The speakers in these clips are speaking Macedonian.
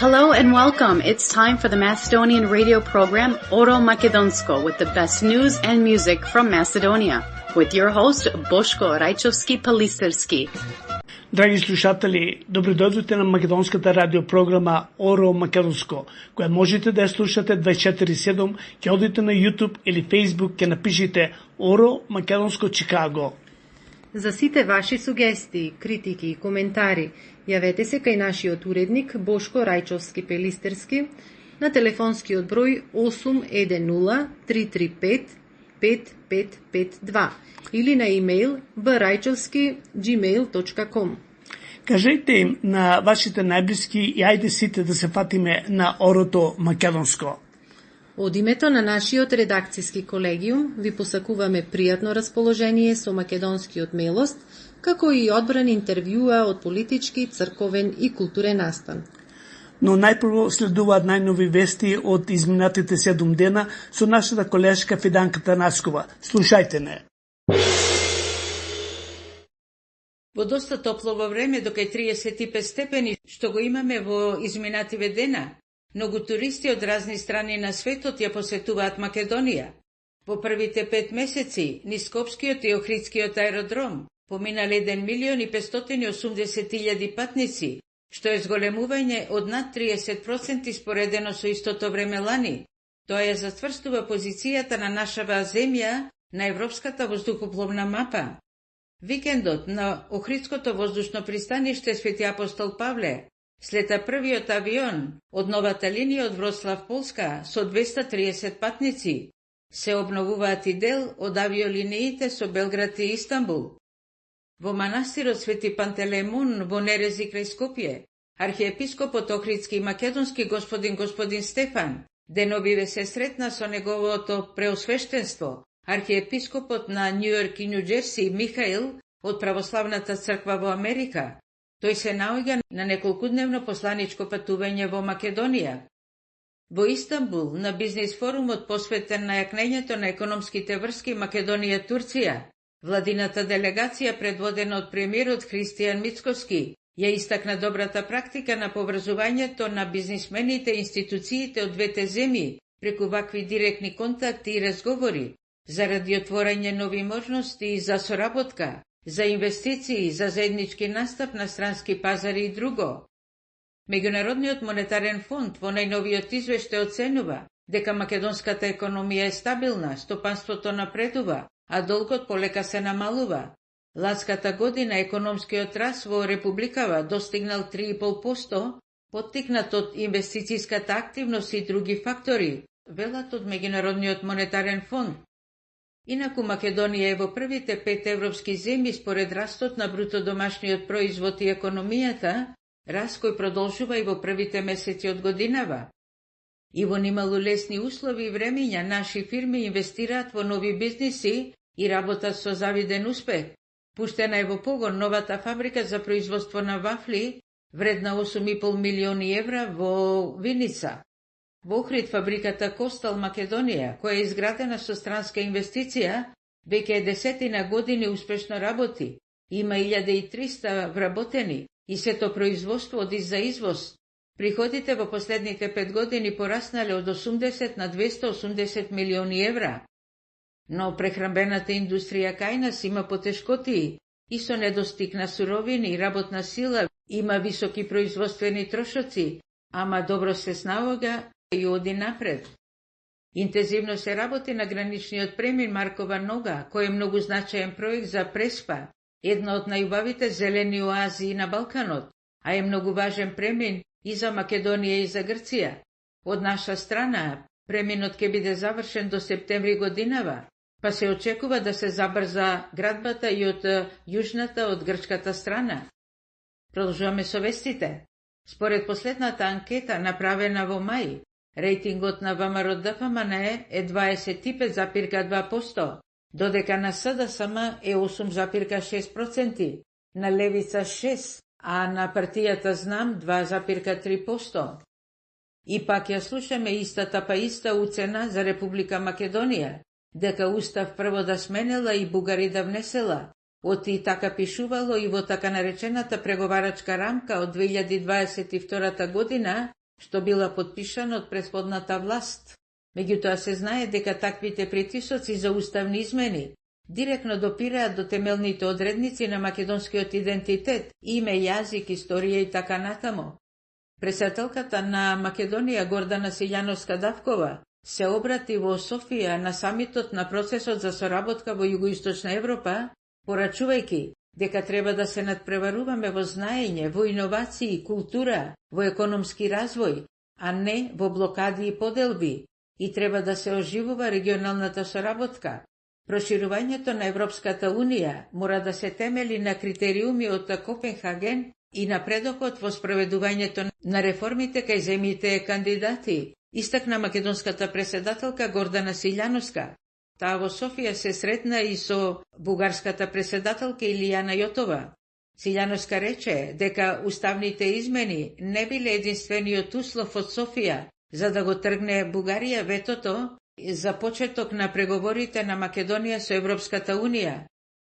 Hello and welcome. It's time for the Macedonian radio program Oro Makedonsko with the best news and music from Macedonia. With your host Boško Rajčovski-Palisterski. Драги слушатели, добродојдовте на македонската радиопрограма Оро Македонско, која можете да ја слушате 24/7, ќе одите на YouTube или Facebook, ќе напишите Оро Македонско Чикаго. За сите ваши сугестии, критики и коментари, јавете се кај нашиот уредник Бошко Рајчовски-Пелистерски на телефонскиот број 810 335 5552 или на имејл braјчовски@gmail.com. Кажете им на вашите најблиски и ајде сите да се фатиме на Орото Македонско. Од името на нашиот редакцијски колегиум ви посакуваме пријатно расположение со македонскиот мелост, како и одбран интервјуа од политички, црковен и културен настан. Но најпрво следуваат најнови вести од изминатите 7 дена со нашата колешка Фиданка Танаскова. Слушајте не. Во доста топло време, докај 35 степени, што го имаме во изминативе дена, многу туристи од разни страни на светот ја посетуваат Македонија. Во првите 5 месеци, низ Скопскиот и Охридскиот аеродром поминале 1.580.000 патници, што е зголемување од над 30% споредено со истото време лани. Тоа ја затврстува позицијата на нашава земја на европската воздухопловна мапа. Викендот на Охридското воздушно пристаниште Свети Апостол Павле слета првиот авион од новата линија од Вроцлав, Полска, со 230 патници. Се обновуваат и дел од авиолиниите со Белград и Истанбул. Во манастирот Свети Пантелеймон во Нерези крај Скопје, архиепископот Охридски и македонски господин Стефан деновиве се сретна со неговото преосвештенство, архиепископот на Њујорк и Њуџерси Михаил од Православната црква во Америка. Тој се наоѓа на неколкудневно посланичко патување во Македонија. Во Истанбул, на бизнис форумот посветен на јакнењето на економските врски Македонија-Турција, владината делегација предводена од премиерот Христијан Мицкоски ја истакна добрата практика на поврзувањето на бизнисмените и институциите од двете земји преку вакви директни контакти и разговори, заради отворање нови можности за соработка, за инвестиции, за заеднички настап на странски пазари и друго. Меѓународниот монетарен фонд во најновиот извештај оценува дека македонската економија е стабилна, стопанството напредува, а долгот полека се намалува. Ланската година економскиот раст во Републикава достигнал 3,5%, поттикнат од инвестицијската активност и други фактори, велат од Меѓународниот монетарен фонд. Инаку Македонија е во првите 5 европски земји според растот на бруто домашниот производ и економијата, раст кој продолжува и во првите месеци од годинава. И во nimalo лесни услови и времења наши фирми инвестираат во нови бизниси и работат со завиден успех. Пуштена е во погон новата фабрика за производство на вафли, вредна 8,5 милиони евра во Виница. Во Охрид фабриката Костал Македонија, која е изградена со странска инвестиција, веќе е 10 години успешно работи. Има 1300 вработени и сето производство оди за извоз. Приходите во последните 5 години пораснале од 80 на 280 милиони евра. Но прехранбената индустрија кај нас има потешкотии и со недостиг на суровини и работна сила, има високи производствени трошоци, ама добро се снаоѓа и оди напред. Интензивно се работи на граничниот премин Маркова нога, кој е многу значаен проект за Преспа, една од најубавите зелени оази на Балканот, а е многу важен премин и за Македонија и за Грција. Од наша страна, преминот ќе биде завршен до септември годинава, па се очекува да се забрза градбата и од јужната од грчката страна. Продолжуваме со вестите. Според последната анкета направена во мај, рейтингот на ВМРО-ДФМН е 25,2%, додека на СДСМ е 8,6%, на Левица 6%, а на партијата Знам 2,3%. И пак ја слушаме истата па иста уцена за Република Македонија, дека Устав прво да сменела и бугари да внесела, оти така пишувало и во така наречената преговарачка рамка од 2022 година, што била подпишана од претходната власт. Меѓутоа се знае дека таквите притисоци за уставни измени директно допираат до темелните одредници на македонскиот идентитет, име, јазик, историја и така натаму. Председателката на Македонија Гордана Силјановска-Давкова се обрати во Софија на самитот на процесот за соработка во Југоисточна Европа, порачувајќи дека треба да се надпреваруваме во знаење, во иновации, култура, во економски развој, а не во блокади и поделби, и треба да се оживува регионалната соработка. Проширувањето на Европската Унија мора да се темели на критериуми од Копенхаген и напредокот во спроведувањето на реформите кај земјите кандидати, истакна македонската преседателка Гордана Силјановска. Таа во Софија се сретна и со бугарската преседателка Илијана Јотова. Силјановска рече дека уставните измени не биле единствениот услов од Софија за да го тргне Бугарија ветото за почеток на преговорите на Македонија со Европската Унија,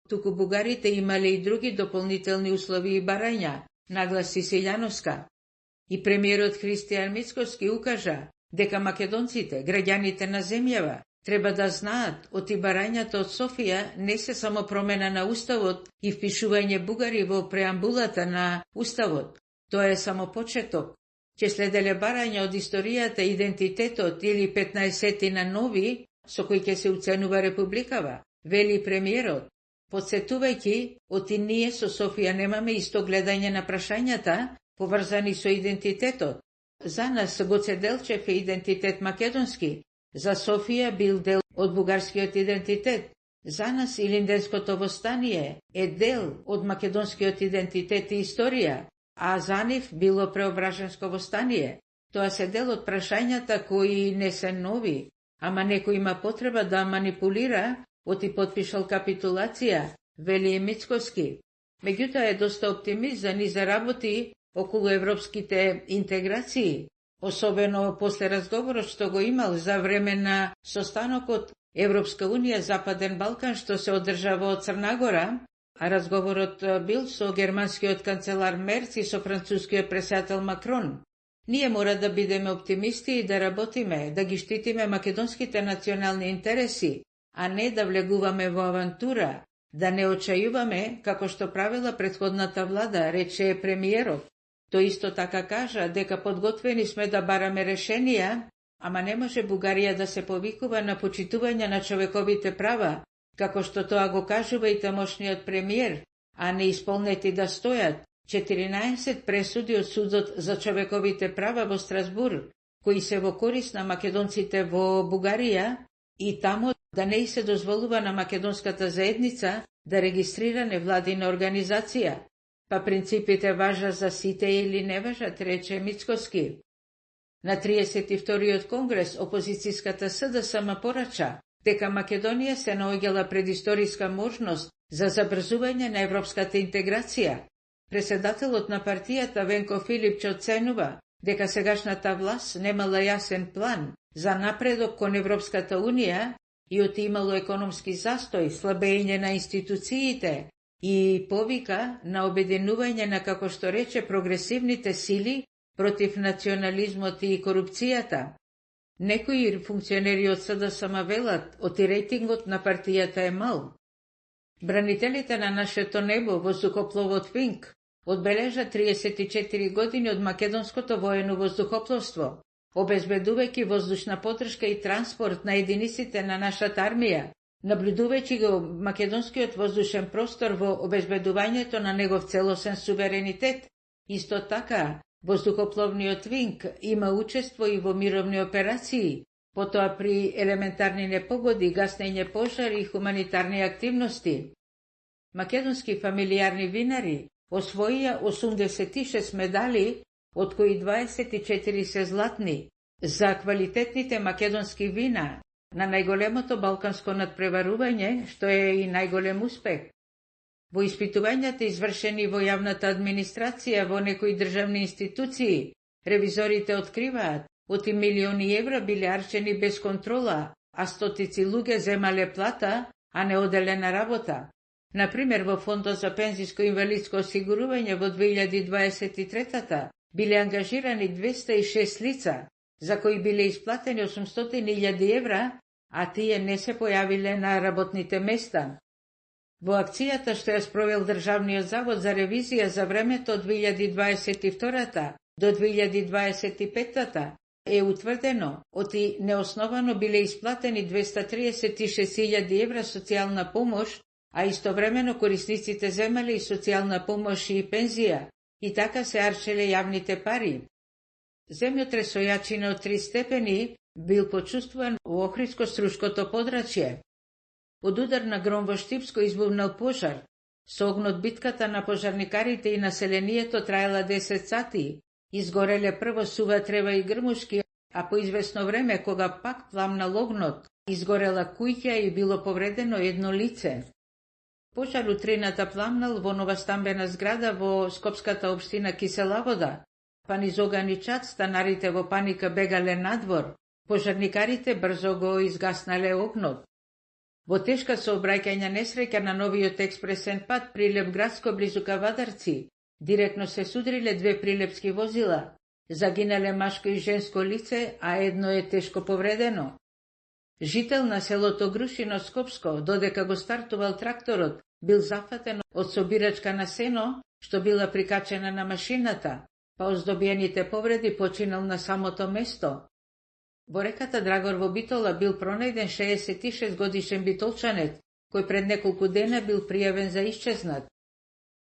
туку бугарите имале и други дополнителни услови и барања, нагласи Силјановска. И премиерот Христијан Мицкоски укажа дека македонците, граѓаните на земјава, треба да знаат оти барањата од Софија не се само промена на уставот и впишување бугари во преамбулата на уставот. Тоа е само почеток. Ќе следеле барања од историјата, идентитетот или 15 на нови, со кои ќе се уценува републикава, вели премиерот, подсетувајќи, оти ние со Софија немаме исто гледање на прашањата, поврзани со идентитетот. За нас Гоце Делчев е идентитет македонски, за Софија бил дел од бугарскиот идентитет. За нас Илинденското востание е дел од македонскиот идентитет и историја, а за нив било Преображенско востание. Тоа се дел од прашањата кои не се нови, ама некој има потреба да манипулира, оти подпишал капитулација, вели Мицкоски. Меѓутоа е доста оптимизан и за работи околу европските интеграции, особено после разговорот што го имал за време на состанокот Европска Унија Западен Балкан што се одржава од Црна Гора, а разговорот бил со германскиот канцелар Мерц и со францускиот председател Макрон. Ние мора да бидеме оптимисти и да работиме, да ги штитиме македонските национални интереси, а не да влегуваме во авантура, да не очајуваме како што правила претходната влада, рече премиерот. Тој исто така кажа дека подготвени сме да бараме решенија, ама не може Бугарија да се повикува на почитување на човековите права, како што тоа го кажува и тамошниот премиер, а не исполнети да стојат 14 пресуди од Судот за човековите права во Страсбур, кои се во корист на македонците во Бугарија, и тамо да не се дозволува на македонската заедница да регистрира невладина организација. Па принципите важат за сите или не важат, рече Мицкоски. На 32-иот конгрес опозицијската СДСМ порача дека Македонија се наоѓала пред историска можност за забрзување на европската интеграција. Преседателот на партијата Венко Филипче оценува дека сегашната власт немала јасен план за напредок кон Европската Унија и отимало економски застој, слабење на институциите и повика на обединување на, како што рече, прогресивните сили против национализмот и корупцијата. Некои функционери од СДСМ велат, оти рейтингот на партијата е мал. Бранителите на нашето небо, воздухопловот Финк, одбележа 34 години од македонското воено воздухопловство, обезбедувајќи воздушна поддршка и транспорт на единиците на нашата армија, наблюдувајќи го македонскиот воздушен простор во обезбедувањето на негов целосен суверенитет. Исто така, воздухопловниот Винк има учество и во мировни операции, потоа при елементарни непогоди, гаснење пожари и хуманитарни активности. Македонски фамилијарни винари освоија 86 медали, од кои 24 се златни, за квалитетните македонски вина на најголемото балканско надпреварување, што е и најголем успех. Во испитувањата извршени во јавната администрација во некои државни институции, ревизорите откриваат оти милиони евра биле арчени без контрола, а стотици луѓе земале плата, а не оделена работа. Например, во Фондот за пензиско инвалидско осигурување во 2023-та биле ангажирани 206 лица, за кои биле исплатени 800.000 евра, а тие не се појавиле на работните места. Во акцијата што ја спровел Државниот завод за ревизија за времето од 2022 до 2025 е утврдено оти неосновано биле исплатени 236.000 евра социјална помош, а истовремено корисниците земале и социјална помош и пензија, и така се арчеле јавните пари. Земјотрес со јачина од 3 степени бил почувствуван во Охридско-Струшкото подрачје. Од удар на гром во Штипско избувнал пожар. Со огнот битката на пожарникарите и населението траела 10 сати. Изгореле прво сува трева и грмушки, а по известно време, кога пак пламнал огнот, изгорела куќа и било повредено едно лице. Пожар утрината пламнал во нова стамбена зграда во Скопската општина Киселавода, па низ оганичат станарите во паника бегале надвор, пожарникарите брзо го изгаснале огнот. Во тешка сообраќајна несреќа на новиот експресен пат Прилеп градско близу Кавадарци, директно се судриле 2 прилепски возила, загинале машко и женско лице, а едно е тешко повредено. Жител на селото Грушино Скопско, додека го стартувал тракторот, бил зафатен од собирачка на сено, што била прикачена на машината, па оздобиените повреди починал на самото место. Во реката Драгор во Битола бил пронајден 66 годишен битолчанец, кој пред неколку дена бил пријавен за исчезнат.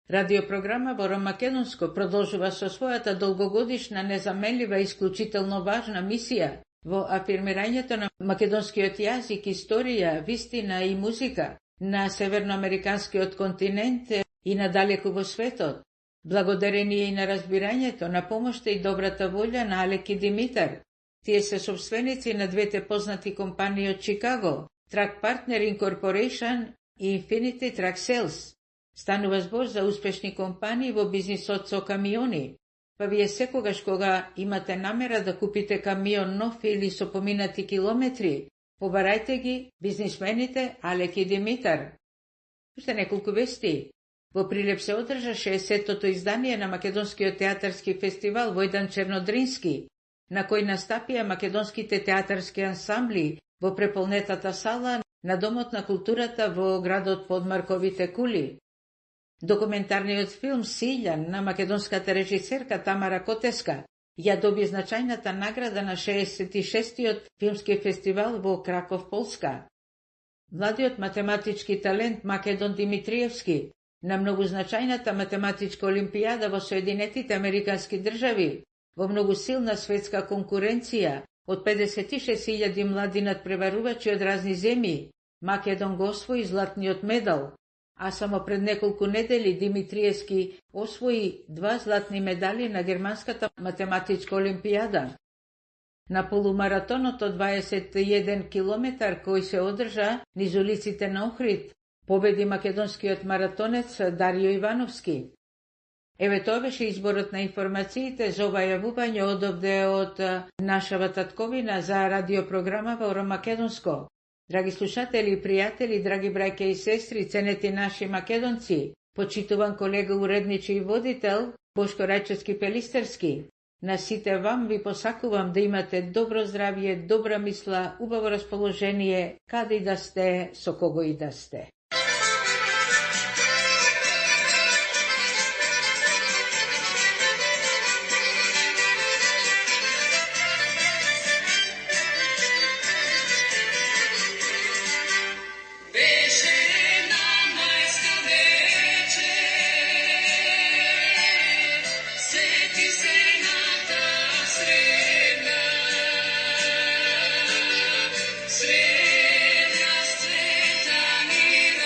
Радиопрограма во Македонско продолжува со својата долгогодишна, незаменлива и исклучително важна мисија во афирмирањето на македонскиот јазик, историја, вистина и музика на северноамериканскиот континент и надалеку во светот, благодарение и на разбирањето, на помошта и добрата волја на Алеки Димитар. Тие се собственици на двете познати компании од Чикаго, Track Partner Incorporation и Infinity Track Sales. Станува збор за успешни компании во бизнисот со камиони, па вие секогаш кога имате намера да купите камион нов или со поминати километри, побарајте ги бизнисмените Алеки Димитар. Уште неколку вести. Во Прилеп се одржа 60-тото издание на Македонскиот театарски фестивал Војдан Чернодрински, на кој настапија македонските театарски ансамбли во преполнетата сала на Домот на културата во градот Подмарковите кули. Документарниот филм Силјан на македонската режисерка Тамара Котеска ја доби значајната награда на 66-тиот филмски фестивал во Краков, Полска. Младиот математички талент Македон Димитриевски на многу значајната математичка олимпијада во Соединетите Американски држави, во многу силна светска конкуренција од 56.000 млади надпреварувачи од разни земји, Македон го освои златниот медал, а само пред неколку недели Димитриевски освои 2 златни медали на Германската математичка олимпијада. На полумаратонот од 21 километар кој се одржа низ улиците на Охрид, победи македонскиот маратонец Дарио Ивановски. Еве тоа беше изборот на информациите за ова јавување одовде од нашава татковина за радиопрограма во Македонско. Драги слушатели и пријатели, драги браќа и сестри, ценети наши македонци, почитуван колега уредничи и водител Бошко Рајчовски Пелистерски, на сите вам ви посакувам да имате добро здравје, добра мисла, убаво расположение, каде и да сте, со кого и да сте. Sredna sveta ni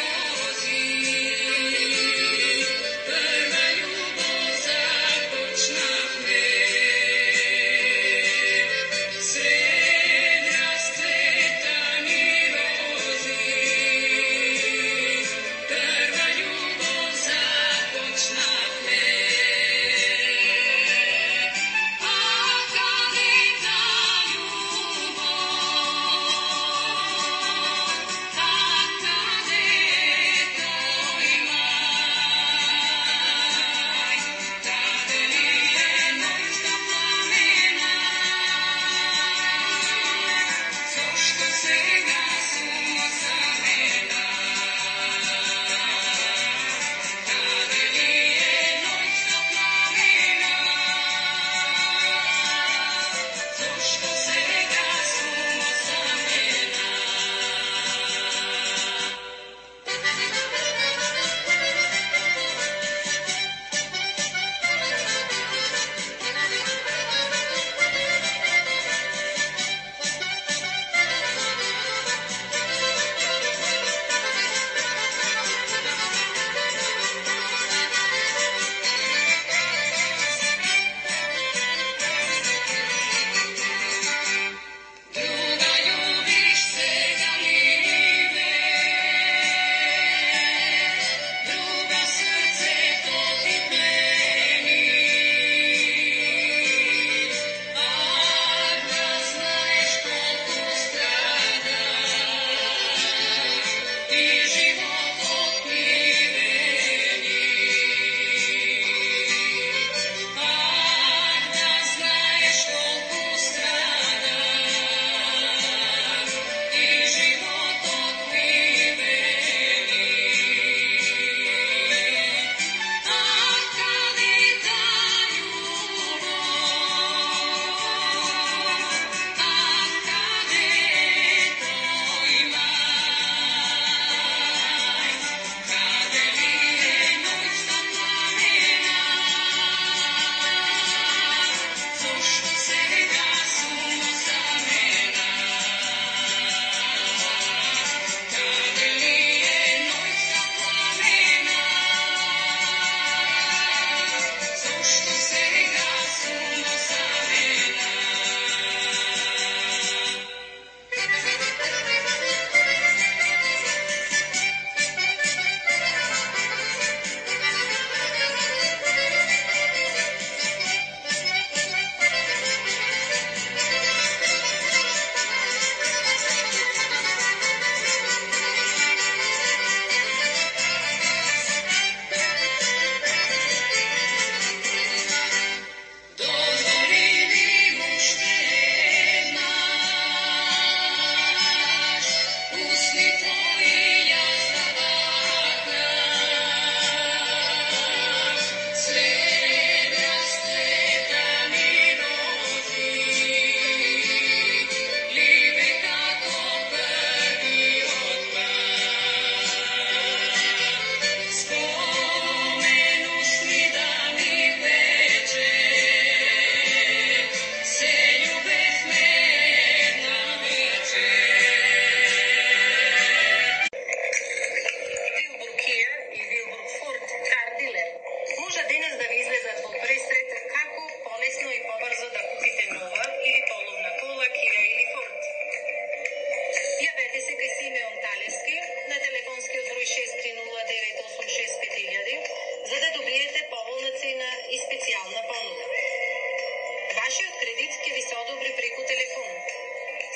Вашиот кредит ќе ви се одобри преку телефон.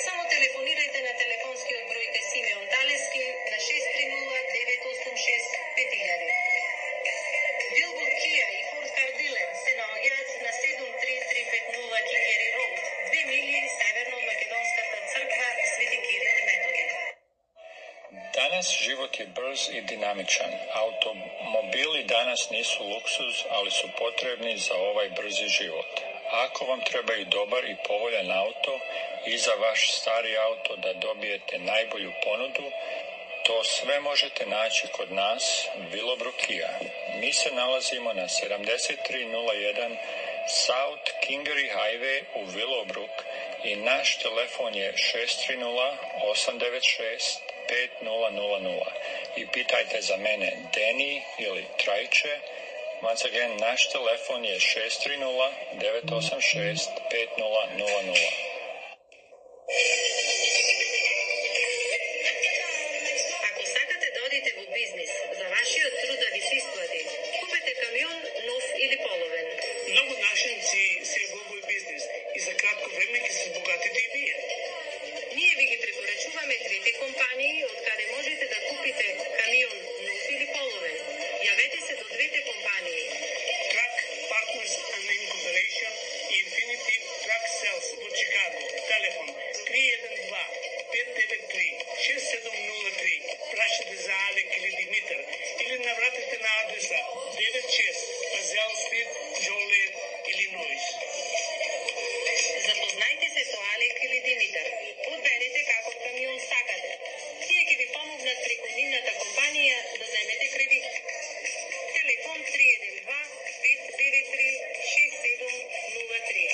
Само телефонирајте на телефонскиот број кај Симеон Далески на 630-986-5000. Вилбур Кија и Форд Кардилен се наоѓаат на 73350 Кингери Роуд, 2 милии северно од македонската црква Свети Кирил и Методи. Danas život je brz i dinamičan. Automobili danas nisu luksuz, ali su potrebni za ovaj brzi život. Ako vam treba i dobar i povoljan auto i za vaš stari auto da dobijete najbolju ponudu, to sve možete naći kod nas, Willowbrook Kia. Mi se nalazimo na 7301 South Kingery Highway u Willowbrook i naš telefon je 630-896-5000 i pitajte za mene Deni ili Trajče. Once again, naš telefon je 630-986-5000. Ако сакате да одите во бизнис, за вашиот труд да ви се исплати, купете камион нов или половен. Многу нашинци се во овој бизнис и за кратко време ќе се богатите и вие. Ние ви ги препорачуваме двете компании од каде можете да купите камион нов или половен. Јавете се до двете компании. Truck Partners and Incorporation и Infinity Truck Sales во Чикаго. Телефон 312-593-6703. Прашате за Алек или Димитар или навратете на адреса 96 Пазел Стрит, Джолиет, Илинойс. Запознајте се со Алек или Димитар. Одберете каков камион сакате. Тие ќе ви помогнат преку нивната компанија да земете кредит. Телефон 312-593-6703.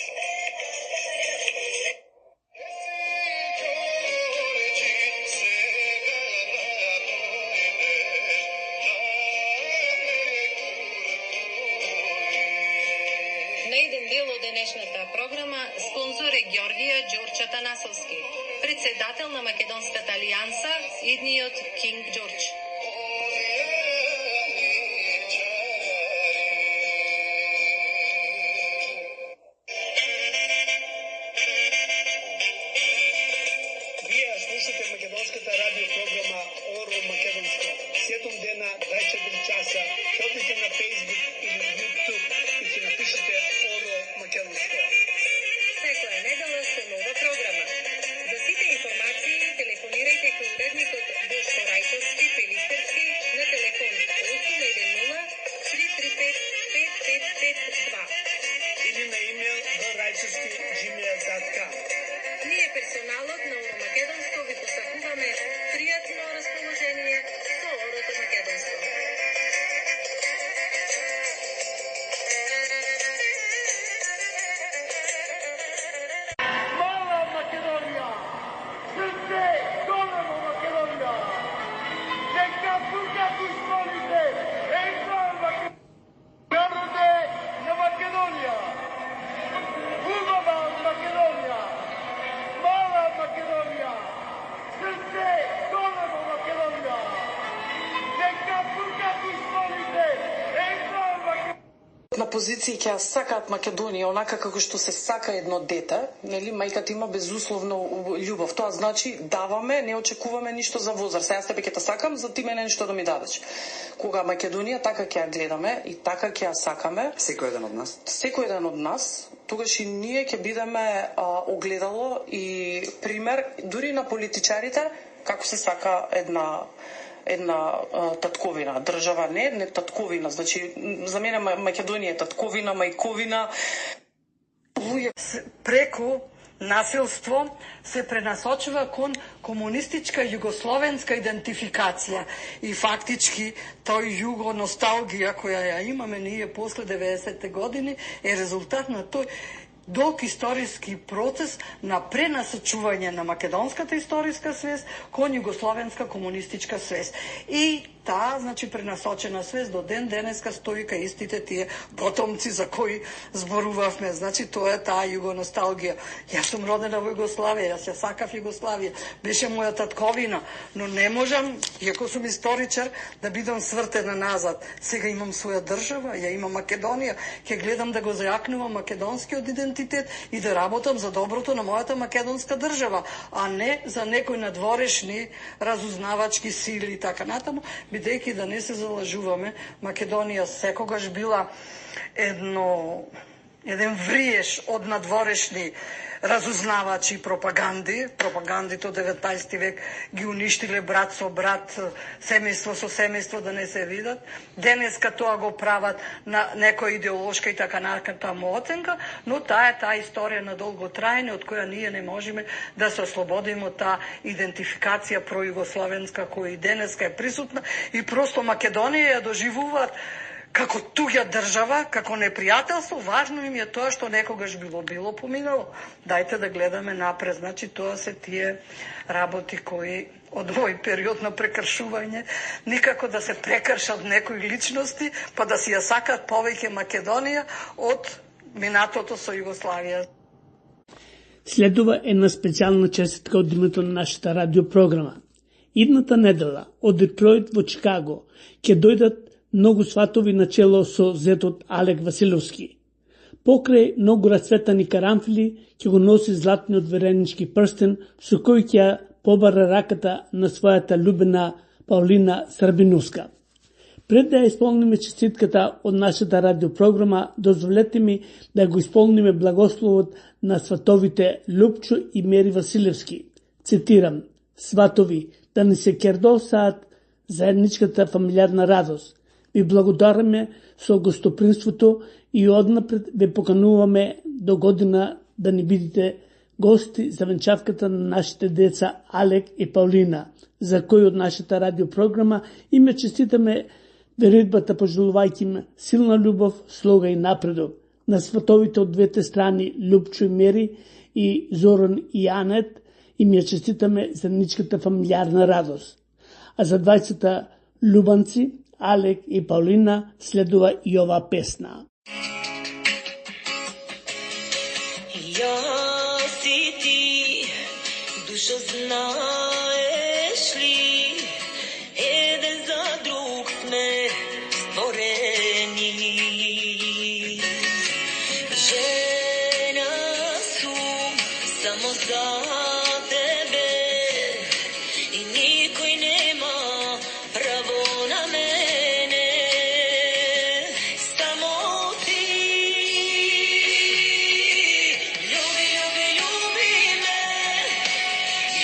На еден дел од денешната програма спонзор е Ѓорѓија Ѓорџ Атанасовски, председател на Македонската алијанса, идниот Кинг Ѓорџ. Вие слушате македонската радио програма Оро Македонско. 7 дена, 24 часа. Ходите на Facebook или на YouTube и си напишете Оро Македонско. Секоја недела со нова програма. За сите информации телефонирајте кај уредникот Бошко Рајчовски Пелистерски на телефон 810-335-5552 Или на имейл dorajčevski@gmail.com. Ние персоналот на Оро Македонско ви посакуваме пријатно расположение со Орото Македонско. Мала Македонија! Срце, големо Македонија! Нека пукат усполите! Ейка народе на Македонија! Убава Македонија! Мала Македонија! Срце, големо Македонија! Нека пукат усполите! Ейка Македонија! На позиции ќе ја сакаат Македонија онака како што се сака едно дете, нели, мајката има безусловно љубов. Тоа значи даваме, не очекуваме ништо за возраст. Јас тебе ќе те сакам, за ти мене ништо да ми дадеш. Кога Македонија така ќе ја гледаме и така ќе ја сакаме, Секој еден од нас. секој еден од нас, тогаш и ние ќе бидеме огледало и пример дури на политичарите како се сака една татковина, држава не татковина, значи за мене Македонија е татковина, мајковина. Преку насилство се пренасочува кон комунистичка југословенска идентификација и фактички тој југо носталгија која ја имаме ние после 90-те години е резултат на тој долг историски процес на пренасочување на македонската историска свест кон југословенска комунистичка свест. И таа, значи, пренасочена свест до ден денеска стои кај истите тие потомци за кои зборувавме. Значи, тоа е таа југоносталгија. Јас сум родена во Југославија, јас ја сакав Југославија, беше моја татковина, но не можам, иако сум историчар, да бидам свртена назад. Сега имам своја држава, ја имам Македонија, ќе гледам да го зајакнувам македонскиот идентитет идентитет и да работам за доброто на мојата македонска држава, а не за некои надворешни разузнавачки сили и така натаму, бидејќи да не се залажуваме, Македонија секогаш била еден вриеш од надворешни разузнавачи и пропагандите од 19 век ги уништиле брат со брат, семејство со семејство да не се видат. Денеска тоа го прават на некоја идеолошка и така натаму оценка, но таа е таа историја на долго траење од која ние не можеме да се ослободиме од таа идентификација пројугословенска која и денеска е присутна и просто Македонија ја доживуваат како туѓа држава, како непријателство. Важно им е тоа што некогаш било поминало. Дајте да гледаме напред. Значи, тоа се тие работи кои од овој период на прекршување никако да се прекршат некои личности, па да си ја сакат повеќе Македонија од минатото со Југославија. Следува една специјална честитка од името на нашата радиопрограма. Идната недела од Детройт во Чикаго ќе дојдат многу сватови на чело со зетот Алек Василевски. Покрај многу расцветани карамфили ќе го носи златниот веренички прстен со кој ќе побара раката на својата љубена Паулина Србиновска. Пред да ја исполниме честитката од нашата радиопрограма, дозволете ми да го исполниме благословот на сватовите Лупчо и Мери Василевски. Цитирам: сватови, да не се кердосаат заедничката фамилиарна радост. Ви благодараме со гостопримството и однапред ве покануваме до година да ни бидите гости за венчавката на нашите деца Алек и Паулина, за кој од нашата радиопрограма им честитаме веридбата, пожелувајќи им силна љубов, слога и напредок. На сватовите од двете страни Лупчо и Мери и Зоран и Анет им ја честитаме заедничката фамилиарна радост. А за 20 љубанци Алек и Паулина следува и ова песна. Ја си ти, душо, знаеш ли, еден за друг сме створени. Жена сум само за тебе и никој нема право на мене, само ти. Љуби, љуби,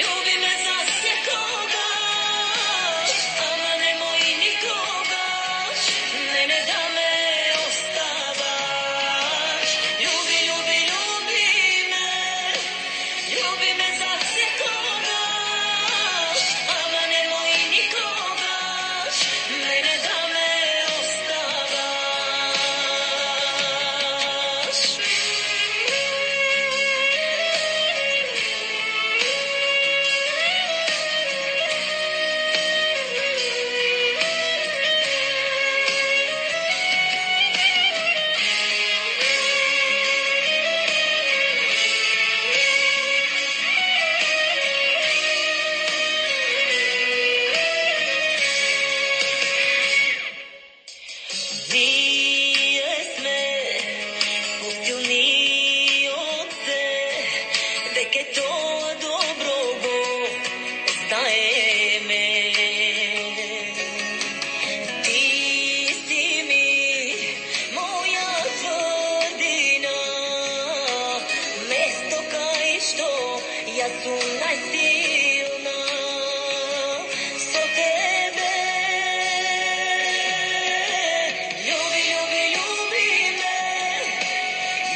љуби ме за секогаш, ама немој никогаш мене да ме оставаш. Љуби, љуби, љуби ме за секогаш, ама немој никогаш мене да ме оставаш. Ние сме посилни од се, дека тоа добро го знаеме. Ти си ми моја тврдина, место кај што јас сум најсилна. Со тебе љуби,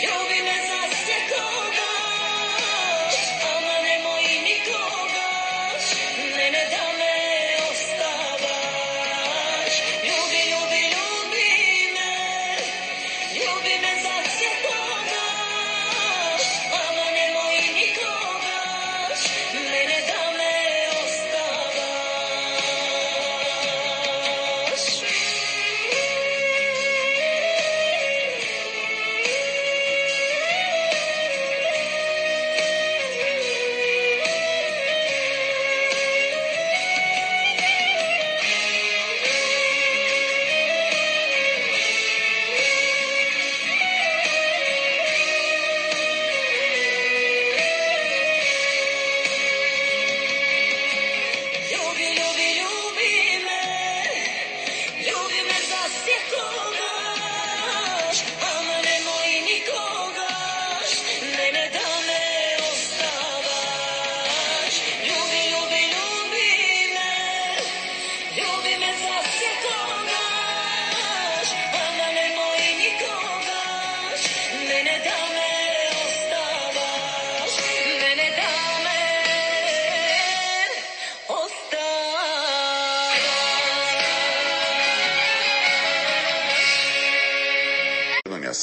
љуби ме за секогаш, ама немој никогаш мене да ме оставаш. Љуби ме за секогаш, ама немој никогаш мене да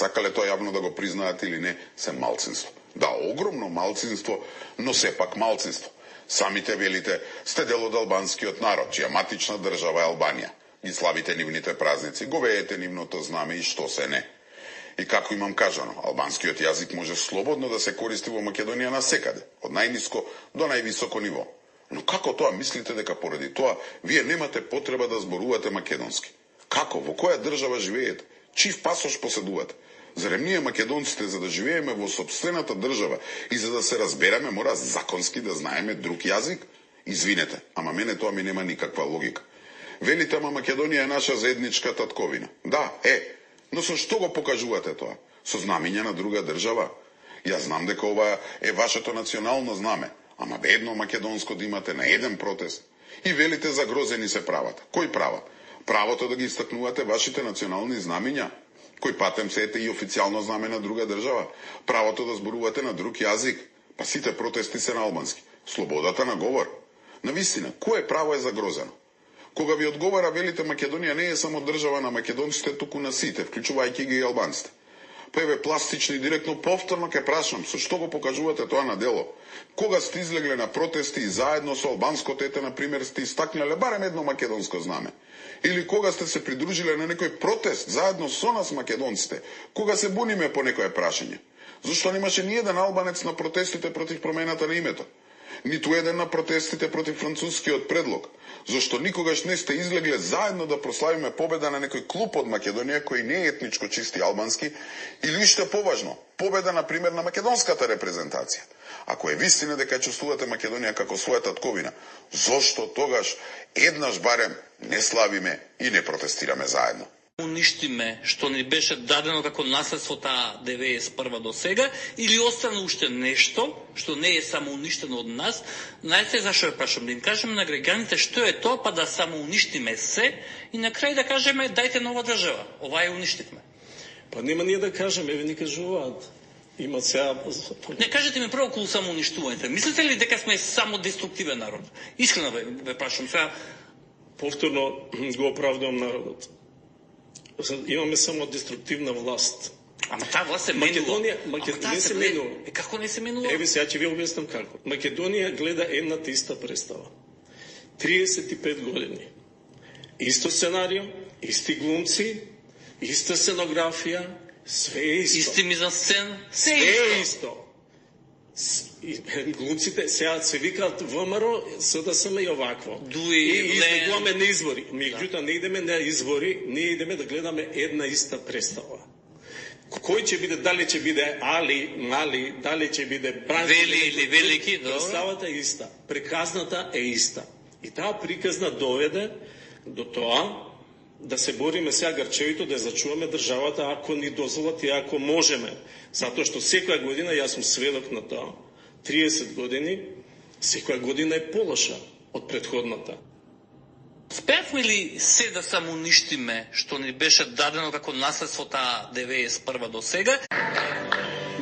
сакале тоа јавно да го признаат или не, се малцинство. Да, огромно малцинство, но сепак малцинство. Самите велите, сте дел од албанскиот народ, чија матична држава е Албанија. Ги славите нивните празници, го веете нивното знаме и што се не. И како имам кажано, албанскиот јазик може слободно да се користи во Македонија насекаде, од најниско до највисоко ниво. Но како тоа мислите дека поради тоа вие немате потреба да зборувате македонски? Како? Во која држава живеете? Чив пасош поседувате? Зарем ние македонците, за да живееме во сопствената држава и за да се разбереме, мора законски да знаеме друг јазик? Извинете, ама мене тоа ми нема никаква логика. Велите, ама Македонија е наша заедничка татковина. Да, но со што го покажувате тоа? Со знамиња на друга држава? Јас знам дека ова е вашето национално знаме, ама бедно македонско да имате на еден протест. И велите загрозени се правата. Кој права? Правото да ги истакнувате вашите национални знамиња? Кој патем се ете и официјално знаме на друга држава? Правото да зборувате на друг јазик? Па сите протести се на албански. Слободата на говор. Навистина, кое право е загрозено? Кога ви одговара, велите Македонија не е само држава на македонците, туку на сите, вклучувајќи ги и албанците. Па еве пластично и директно повторно ке прашам, со што го покажувате тоа на дело? Кога сте излегле на протести и заедно со албанското ете, например, сте истакнале барем едно македонско знаме? Или кога сте се придружиле на некој протест заедно со нас македонците? Кога се буниме по некое прашање? Зошто немаше ни еден албанец на протестите против промената на името? Ниту еден на протестите против францускиот предлог? Зошто никогаш не сте излегле заедно да прославиме победа на некој клуб од Македонија кој не е етничко чисти албански, или уште поважно, победа, например, на македонската репрезентација? Ако е вистина дека чувствувате Македонија како своја татковина, зошто тогаш еднаш барем не славиме и не протестираме заедно? Уништиме што ни беше дадено како наследство таа 91 до сега, или остана уште нешто што не е само уништено од нас? Знаете зашо ја прашам? Да им кажеме на граѓаните што е тоа, па да само уништиме се и на крај да кажеме дајте нова држава. Ова ја уништивме. Па нема ние да кажеме, еве ни кажуваат. Има сега... Не кажете ми прво околу само уништувањето. Мислите ли дека сме само деструктивен народ? Искрено ве прашам сега. Повторно го оправдувам народот. Имаме само деструктивна власт. Ама таа власт се менува. Македонија не се менува. Како не се менува? Еве сега ќе ви објаснам како. Македонија гледа едната иста представа. 35 години. Исто сценарио, исти глумци, иста сценографија, све е исто. Исти мизансцен, све е исто. Глумците сега се викаат ВМРО, СДСМ и овакво. И излегуваме на избори. Меѓутоа не идеме на избори, не идеме да гледаме една иста представа. Кој ќе биде, дали ќе биде Али, Мали, дали ќе биде Бранко, Вели или Велики, представата е иста, приказната е иста. И таа приказна доведе до тоа да се бориме сега грчевито, да зачуваме државата ако ни дозволат и ако можеме. Затоа што секоја година, јас сум сведок на тоа, 30 години, секоја година е полоша од претходната. Спеавме ли се да само уништиме што ни беше дадено како наследство таа 91 до сега?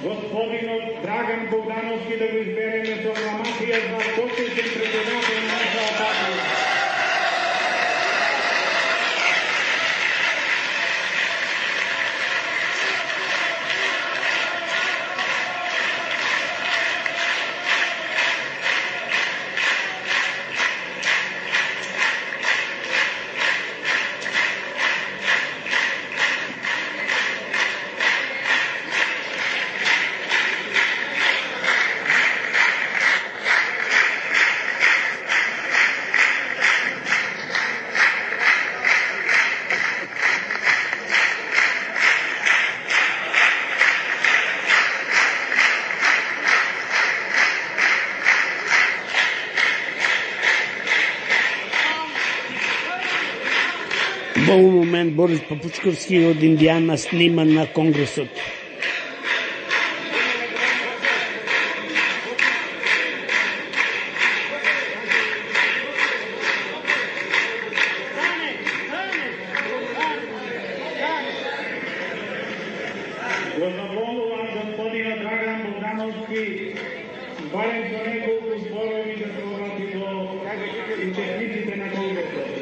Господинот Драган Богдановски да го избереме со акламација за почетен председател на нашата партија. Во овој момент Борис Папучковски од Индијана снима на Конгресот. Го замолувам господина Драган Богдановски, барем за неколку зборови да се обрати до учесниците на Конгресот.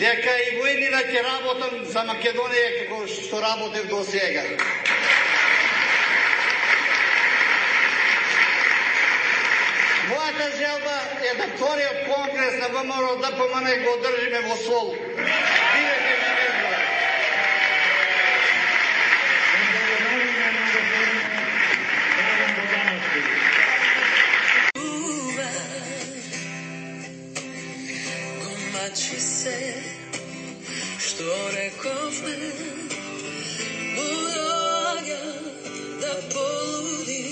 дека и во еднина ќе работам за Македонија како што работев до сега. Мојата желба е да вториот конгрес на ВМРО ДПМН го одржиме во Солу. Бидете ми избора. Гомачи се, што рековме, будоаѓа да полуди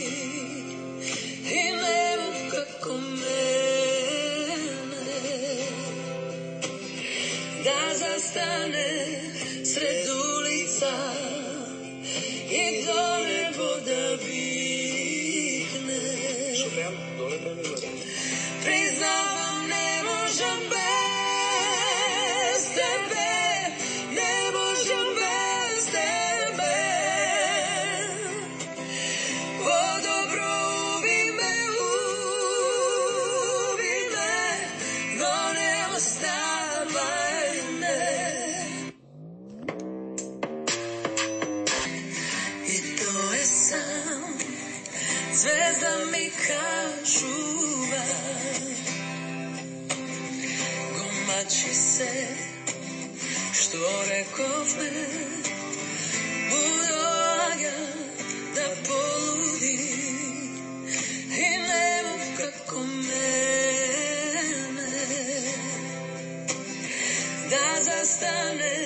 и нему како мене, да застане сред улица и до небо да викне. Признавам, не можам без тебе, не можам без тебе. По-добро уби ме, но не оставај ме. И тоа е сам, звезда ми кажува. Гомачи се, што рековме, будоаѓа да полуди и нему како мене, да застане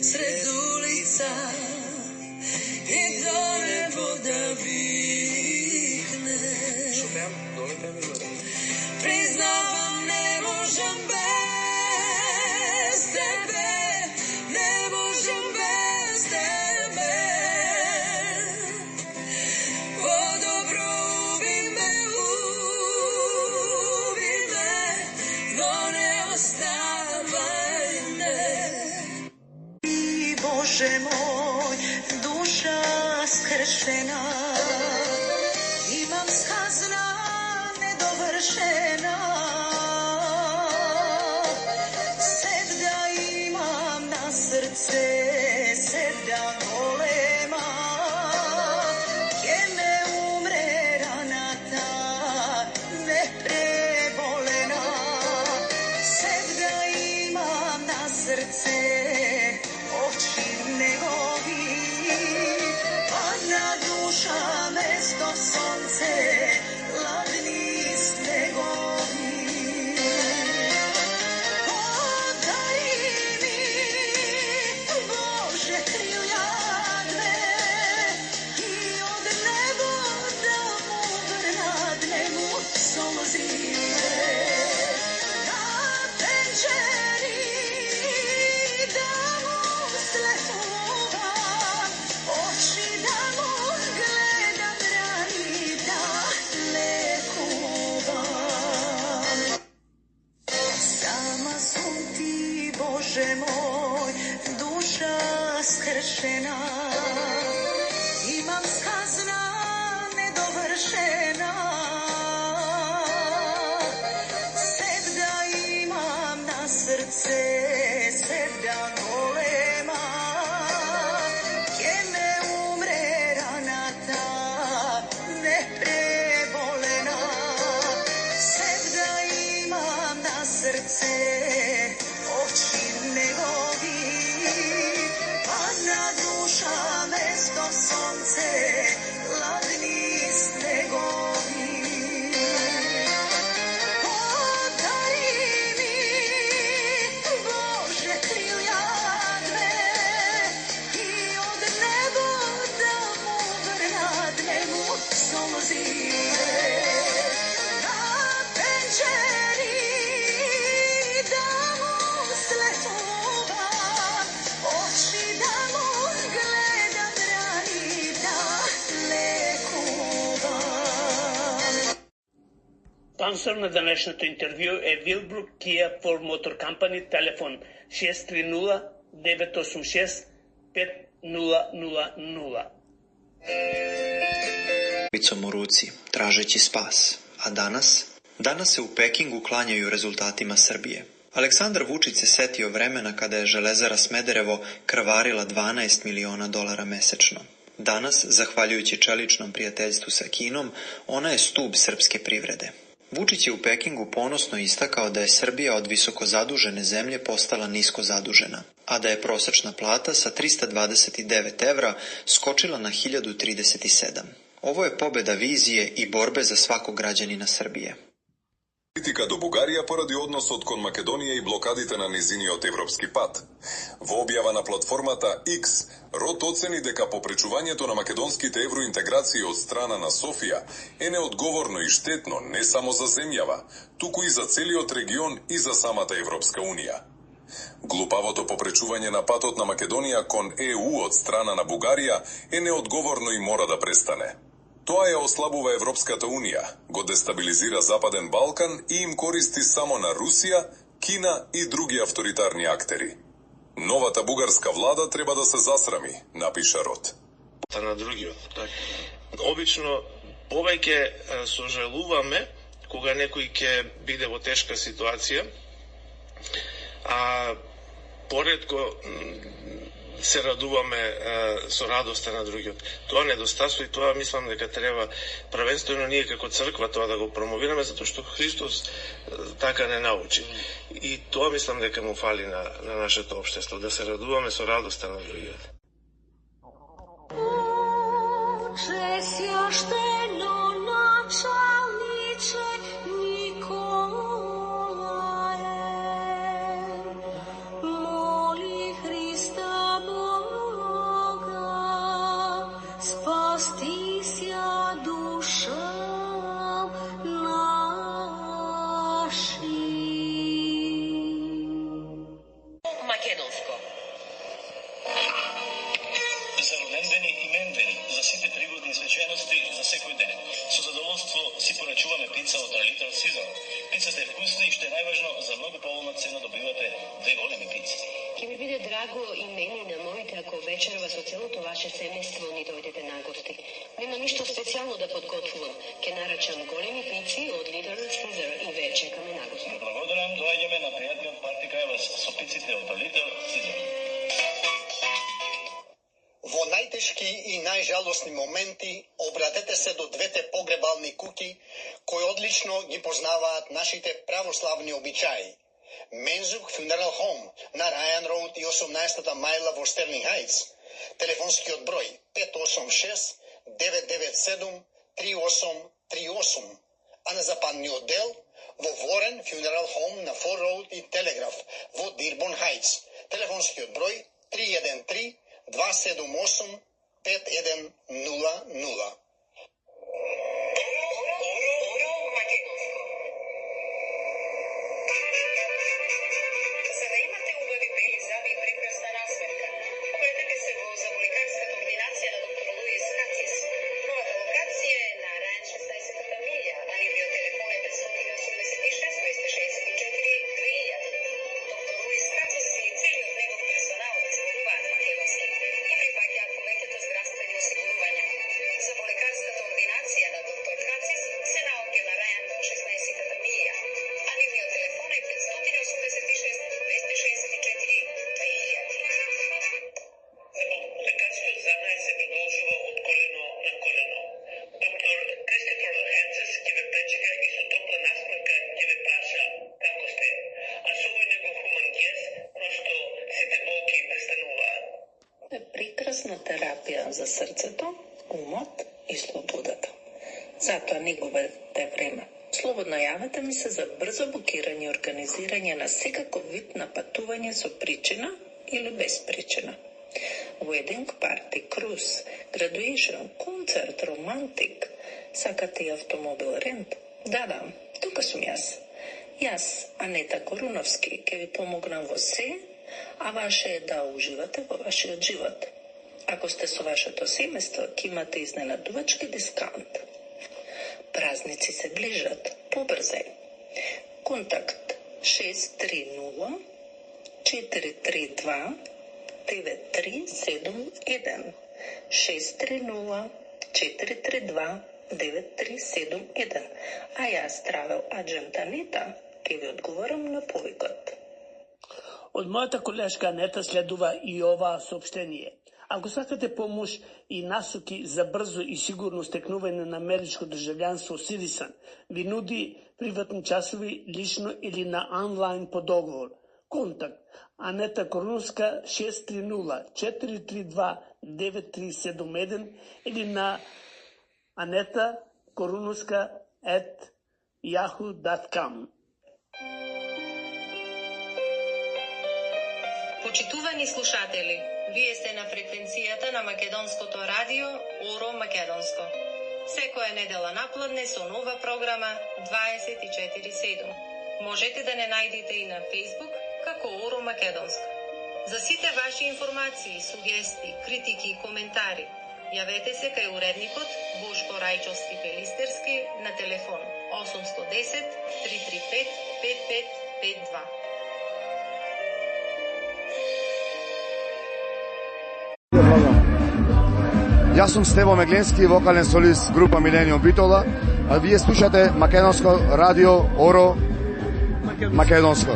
сред улица и до небо да викне. Признавам, не можам без тебе, не можам без тебе. По-добро уби ме, но не оставај ме. И Боже мој, душа скршена, имам сказна недовршена, седда имам на срце, седда голема, ке ме умре раната непреболена, седда имам на срце, очи негови, падна душа место сонце, ладни снегови. Подай ми, Боже, крилја две и од небо да му врнаднему солзиве. На пенџери да му светувам, очи да му гледам рани да лекувам. Сама сум ти, Боже мој, душа скршена, имам сказна недовршена, седда имам на срце, седда голема, ке ме умре раната непреболена, седда имам на срце, очи негови, падна душа место сонце, ладни снегови. Подай ми, Боже, крилја две и од небо да му врнаднему солзиве. На пенџери да му светувам, очи да му гледам рани да лекувам. Спонсор на денешното интервју е Вилбрук Kia Ford Motor Company, телефон 630-986-5000. Ručicom u ruci, tražeći spas. A danas? Danas se u Pekingu klanjaju rezultatima Srbije. Aleksandar Vučić se setio vremena kada je Železara Smederevo krvarila $12 miliona mesečno. Danas, zahvaljujući čeličnom prijateljstvu sa Kinom, ona je stub srpske privrede. Vučić je u Pekingu ponosno istakao da je Srbija od visoko zadužene zemlje postala nisko zadužena, a da je prosečna plata sa 329 evra skočila na 1037. Ovo je pobeda vizije i borbe za svakog građanina Srbije. Критика до Бугарија поради односот кон Македонија и блокадите на низиниот европски пат. Во објава на платформата X, РОТ оцени дека попречувањето на македонските евроинтеграции од страна на Софија е неодговорно и штетно не само за земјава, туку и за целиот регион и за самата Европска Унија. Глупавото попречување на патот на Македонија кон ЕУ од страна на Бугарија е неодговорно и мора да престане. Тоа ја ослабува Европската Унија, го дестабилизира Западен Балкан и им користи само на Русија, Кина и други авторитарни актери. Новата бугарска влада треба да се засрами, напиша РОТ. На другиот. Обично повеќе сожалуваме кога некој ќе биде во тешка ситуација, а поредко се радуваме со радоста на другиот. Тоа недостатство и тоа мислам дека треба првенствено ние како црква тоа да го промовираме, затоа што Христос така не научи. И тоа мислам дека му фали на нашето општество, да се радуваме со радоста на другиот. Пицата е вкусна и што е најважно, за многу поволна цена добивате 2 големи пици. Ќе ми биде драго и мене на моите ако вечерва со целото ваше семејство ни дојдете на гости. Нема ништо специјално да подготвувам. Ќе нарачам големи пици од Little Caesar и ве чекаме на гости. Благодарам, доаѓаме на пријатниот парти кај вас со пиците од Little Caesar. Во најтешки и најжалосни моменти обратете се до двете погребални куќи кои одлично ги познаваат нашите православни обичаи. Мензук Funeral Home на Ryan Road и 18-та мајла во Стерлинг Хајтс. Телефонскиот број 586 997 3838. А на западниот дел во Warren Funeral Home на Ford Road и Телеграф во Дирбон Хајтс. Телефонскиот број 313 278 5100. Терапија за срцето, умот и слободата. Затоа не губете време. Слободно јавете ми се за брзо букирање и организирање на секаков вид на патување со причина или без причина. Wedding party, cruise, graduation, концерт, романтик. Сакате и автомобил рент? Да, тука сум јас. Јас, Анета Коруновски, ќе ви помогнам во се, а ваше е да уживате во вашиот живот. Ако сте со вашето семејство, ќе имате изненадувачки дискаунт. Празници се ближат, побрзај. Контакт 630 432 9371 630 432 9371. А јас, Travel Agent Анета, ќе ви одговорам на повикот. Од мојата колешка Анета следува и ова сообщение. Ако сакате помош и насоки за брзо и сигурно стекнување на америчко државјанство Citizen, ви нуди приватни часови лично или на онлайн по договор. Контакт Анета Коруновска 630-432-9371 или на anetakorunovska@yahoo.com. Почитувани слушатели, вие сте на фреквенцијата на Македонското радио Оро Македонско. Секоја недела напладне со нова програма 24/7. Можете да не најдете и на Facebook како Оро Македонско. За сите ваши информации, сугести, критики и коментари, јавете се кај уредникот Бошко Рајчовски Пелистерски на телефон 810 335 5552. Јас сум Стево Мегленски, вокален солист група Милениум Битола, а вие слушате Македонско радио Оро Македонско.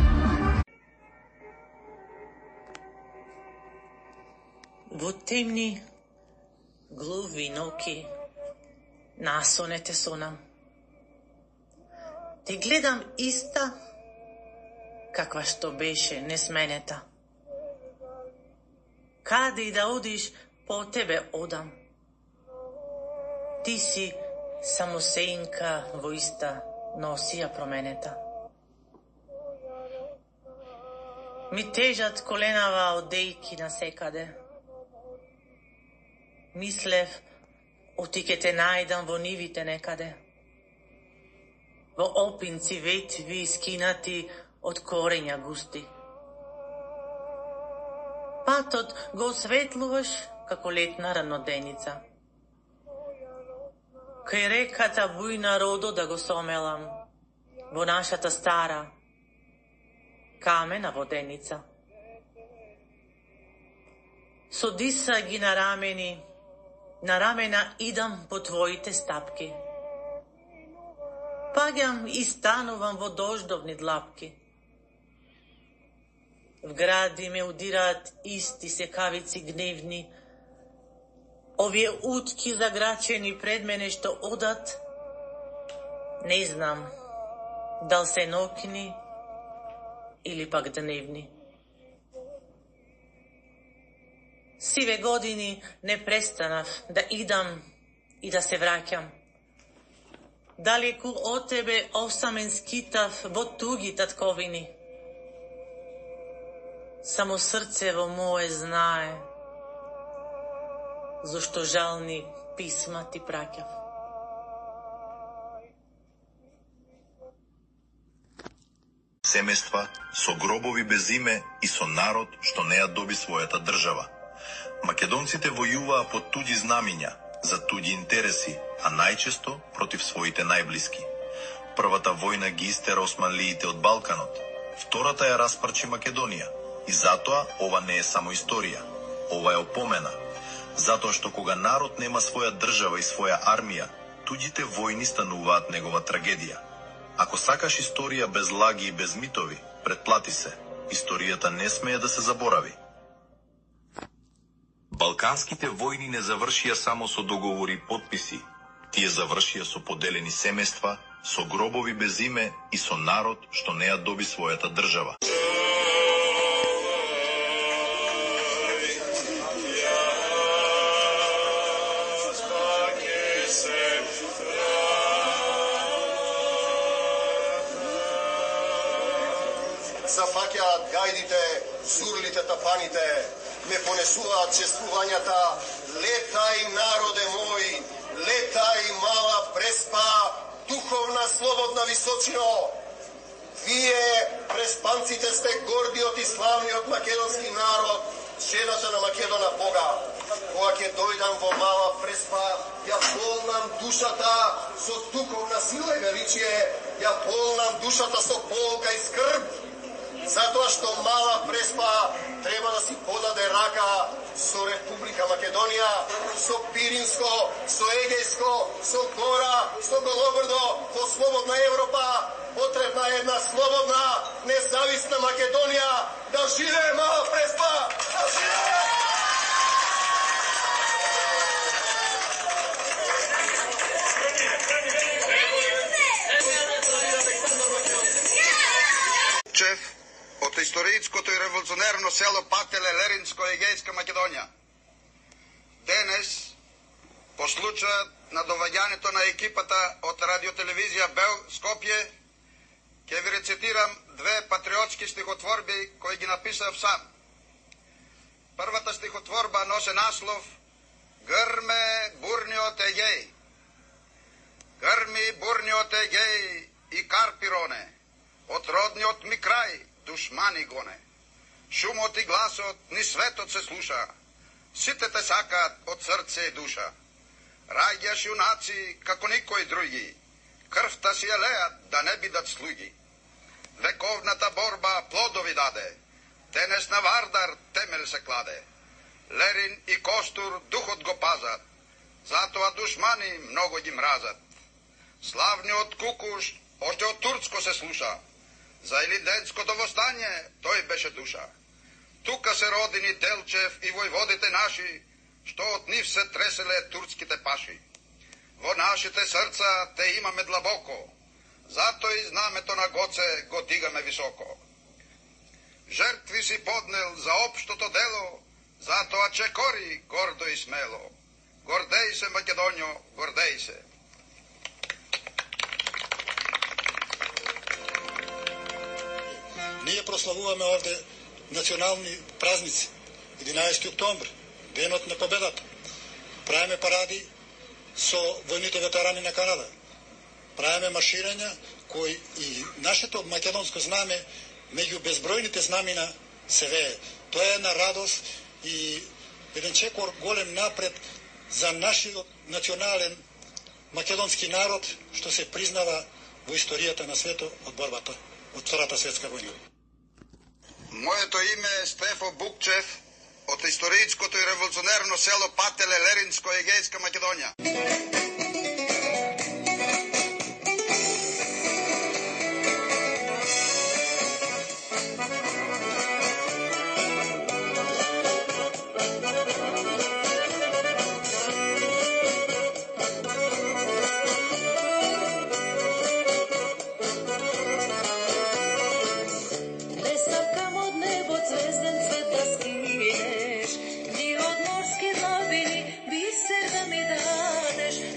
Во темни, глуви ноки, насонете сонам. Те гледам иста, каква што беше несменета. Каде и да одиш, по тебе одам. Ти си само сеинка во иста носија променета. Ми тежат коленава одејки на секаде. Мислев, оти ке те најдам во нивите некаде. Во опинци ветви скинати од корења густи. Патот го осветлуваш како летна раноденица. Кај реката бујна родо да го сомелам, во нашата стара камена воденица. Со диса ги на рамена идам по твоите стапки. Паѓам и станувам во дождовни длапки. В гради ме удираат исти секавици гневни, овие утки заграчени пред мене што одат, не знам дал се ноќни или пак дневни. Сиве години не престанав да идам и да се враќам. Далеку од тебе осамен скитав во туги татковини. Само срцево мое знае зашто жални писма ти праќав. Семејства со гробови без име и со народ што не ја доби својата држава. Македонците војуваа под туѓи знамиња, за туѓи интереси, а најчесто против своите најблиски. Првата војна ги истера османлиите од Балканот, втората ја распарчи Македонија. И затоа ова не е само историја, ова е опомена. Затоа што кога народ нема своја држава и своја армија, туѓите војни стануваат негова трагедија. Ако сакаш историја без лаги и без митови, претплати се. Историјата не смее да се заборави. Балканските војни не завршија само со договори и подписи. Тие завршија со поделени семејства, со гробови без име и со народ што не ја доби својата држава. Зафаќаат гајдите, сурлите, тапаните, ме понесуваат чествувањата. Летај, народе мој, летај, мала преспа, духовна, слободна височино. Вие, преспанците, сте гордиот и славниот македонски народ, жената на Македона Бога. Кога ќе дојдам во мала преспа, ја полнам душата со духовна сила и величие, ја полнам душата со полка и скрб. Затоа што мала преспа треба да си подаде даде рака со Република Македонија, со Пиринско, со Егејско, со Гора, со Голобрдо, по слободна Европа. Потребна е една слободна, независна Македонија. Да живее Мала Преспа! Да живее! Чеф од историјското и револуционерно село Пателе, Леринско, Егејска Македонија. Денес, по случајот на доваѓањето на екипата од радиотелевизија Бел Скопје, ќе ви рецитирам две патриотски стихотворби кои ги написав сам. Првата стихотворба носи наслов Грме бурниот Егеј. Грми бурниот Егеј и Карпироне, од родниот ми крај душмани гоне. Шумот и гласот ни светот се слуша, сите те сакаат од срце и душа. Раѓаш јунаци како никој други, крвта си ја леат да не бидат слуги. Вековната борба плодови даде, денес на Вардар темел се кладе. Лерин и Костур духот го пазат, затоа душмани много ги мразат. Славниот Кукуш още од турско се слуша, за Илинденското востање тој беше душа. Тука се родини Делчев и војводите наши, што од нив се треселе турските паши. Во нашите срца те имаме длабоко, зато и знамето на Гоце го дигаме високо. Жертви си поднел за општото дело, затоа чекори гордо и смело. Гордеј се, Македоњо, гордеј се. Ние прославуваме овде национални празници, 11 октомври, денот на победата. Правиме паради со војните ветерани на Канада. Правиме марширања кои и нашето македонско знаме меѓу безбројните знамена се вее. Тоа е една радост и еден чекор голем напред за нашиот национален македонски народ, што се признава во историјата на светот од борбата од Втората светска војна. Моето име е Стефо Букчев од историјското и револуционерно село Пателе, Леринско, Егејска Македонија. Звезден цвет да скинеш, ни од морски длабини бисер да ми дадеш.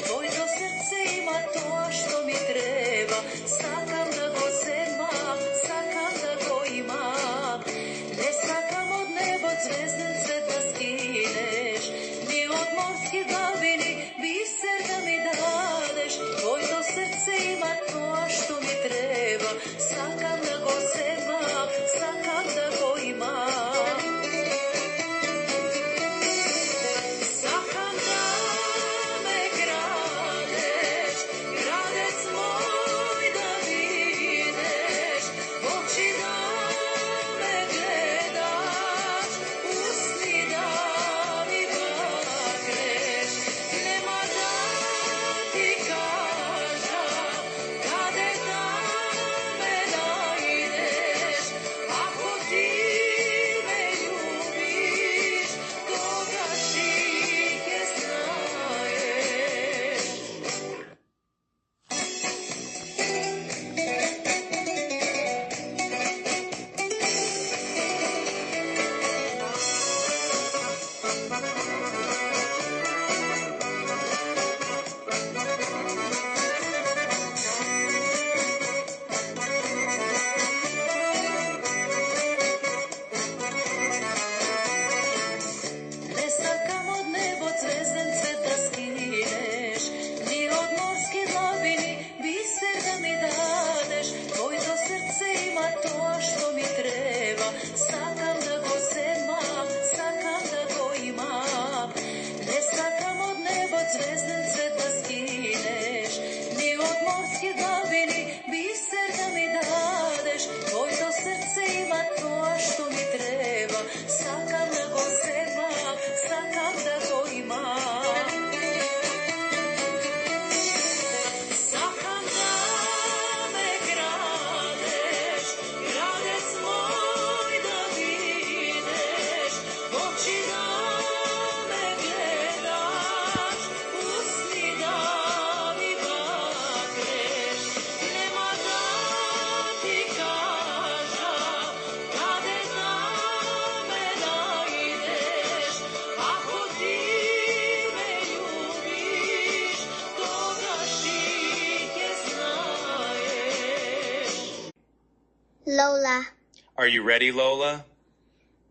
Are you ready, Lola?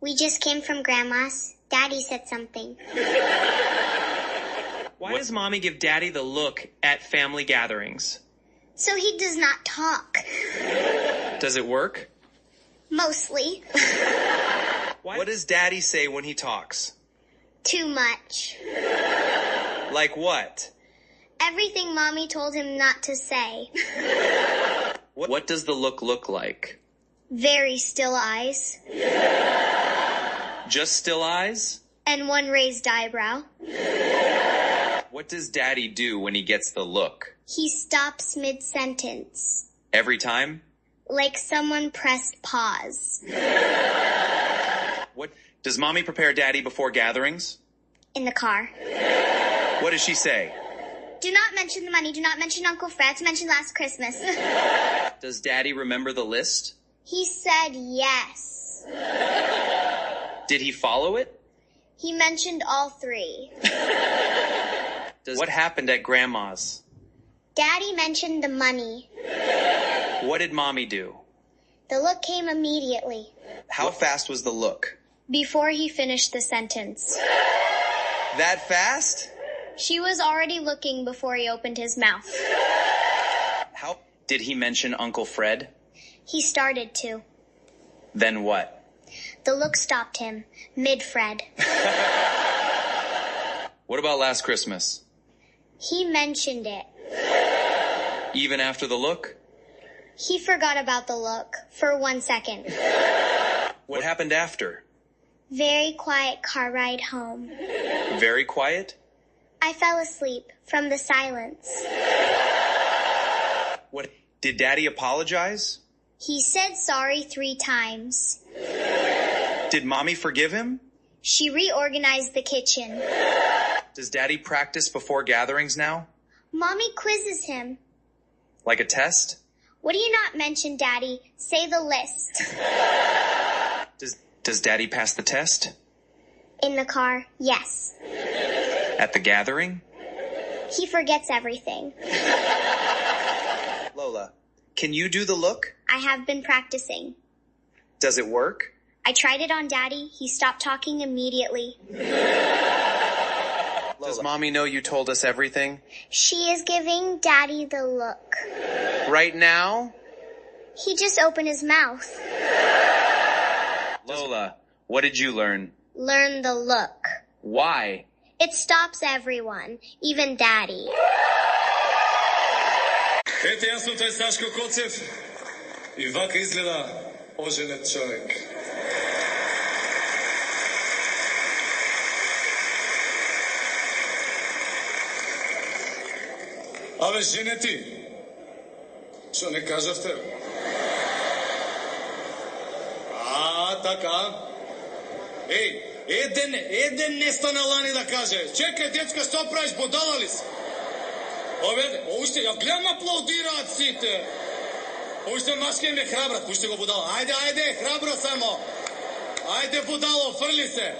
We just came from Grandma's. Daddy said something. Why does Mommy give Daddy the look at family gatherings? So he does not talk. Does it work? Mostly. What does Daddy say when he talks? Too much. Like what? Everything Mommy told him not to say. What does the look like? Very still eyes. Just still eyes? And one raised eyebrow. What does Daddy do when he gets the look? He stops mid-sentence. Every time? Like someone pressed pause. What does Mommy prepare Daddy before gatherings? In the car. What does she say? Do not mention the money. Do not mention Uncle Fred. Mention last Christmas. Does Daddy remember the list? He said yes. Did he follow it? He mentioned all three. What happened at Grandma's? Daddy mentioned the money. What did Mommy do? The look came immediately. How fast was the look? Before he finished the sentence. That fast? She was already looking before he opened his mouth. How did he mention Uncle Fred? He started to. Then what? The look stopped him, mid-Fred. What about last Christmas? He mentioned it. Even after the look? He forgot about the look for 1 second. What happened after? Very quiet car ride home. Very quiet? I fell asleep from the silence. What? Did Daddy apologize? He said sorry 3 times. Did Mommy forgive him? She reorganized the kitchen. Does Daddy practice before gatherings now? Mommy quizzes him. Like a test? What do you not mention, Daddy? Say the list. Does Daddy pass the test? In the car, yes. At the gathering? He forgets everything. Lola, can you do the look? I have been practicing. Does it work? I tried it on Daddy. He stopped talking immediately. Does Mommy know you told us everything? She is giving Daddy the look. Right now? He just opened his mouth. Lola, what did you learn? Learn the look. Why? It stops everyone, even Daddy. Ете, јас сум тој Сашко Коцев и вака изгледа оженет човек. Абе, женети, што не кажавте? Така. Еден не стана лани да каже. Чекај, дечка, што правиш, будала ли си? Уште, ја гледам аплаудираат сите. Уште машке ме храбрат, пуште го будала. Ајде, храбро само. Ајде, будало, фрли се.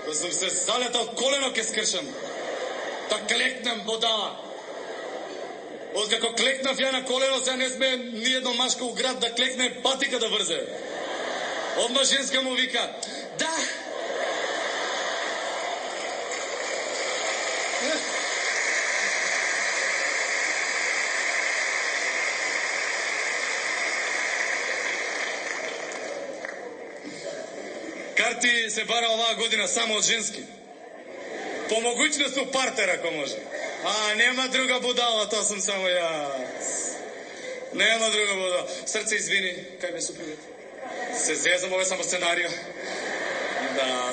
Да сум се залетал колено ке скршам. Да клекнем, будала. Откако клекнав ја на колено, сега не сме ниедно машко у град да клекне патика да врзе. Одма женска му вика, да. Карти се бара оваа година само од женски. По могуćност у партер, ако може. Нема друга будала, тоа сум само јас. Нема друга будала. Срце, извини, кај ме супругот? Се зезам, ова е само сценарио. Да.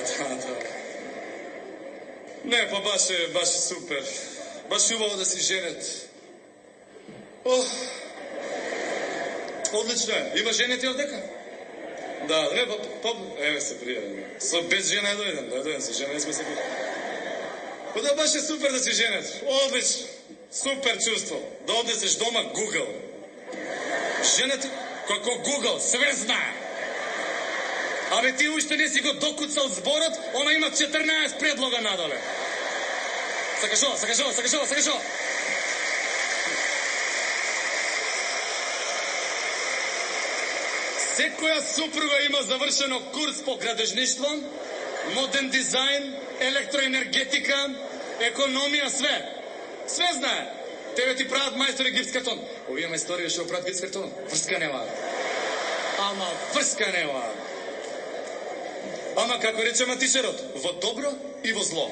Не, па баш супер. Баш убаво да си женет. Одлично е. Има женети овдека? Да, не, па, еве се пријавам. Без жена дојдем, со жена не сме се пријавам. Па да, баш е супер да си женет. Одлично. Супер чувство. Да однесеш дома Google. Женет, како Google, све знае. Абе, ти уште не си го докуцал зборот, она има 14 предлога надоле. Сакаш. Секоја супруга има завршено курс по градежништво, модерн дизајн, електроенергетика, економија, све. Све знае. Тебе ти прават мајстори гипс картон. Овие мајстори што прават гипс картон. Врска нема. Ама врска нема. Ама како рече матишерот, во добро и во зло.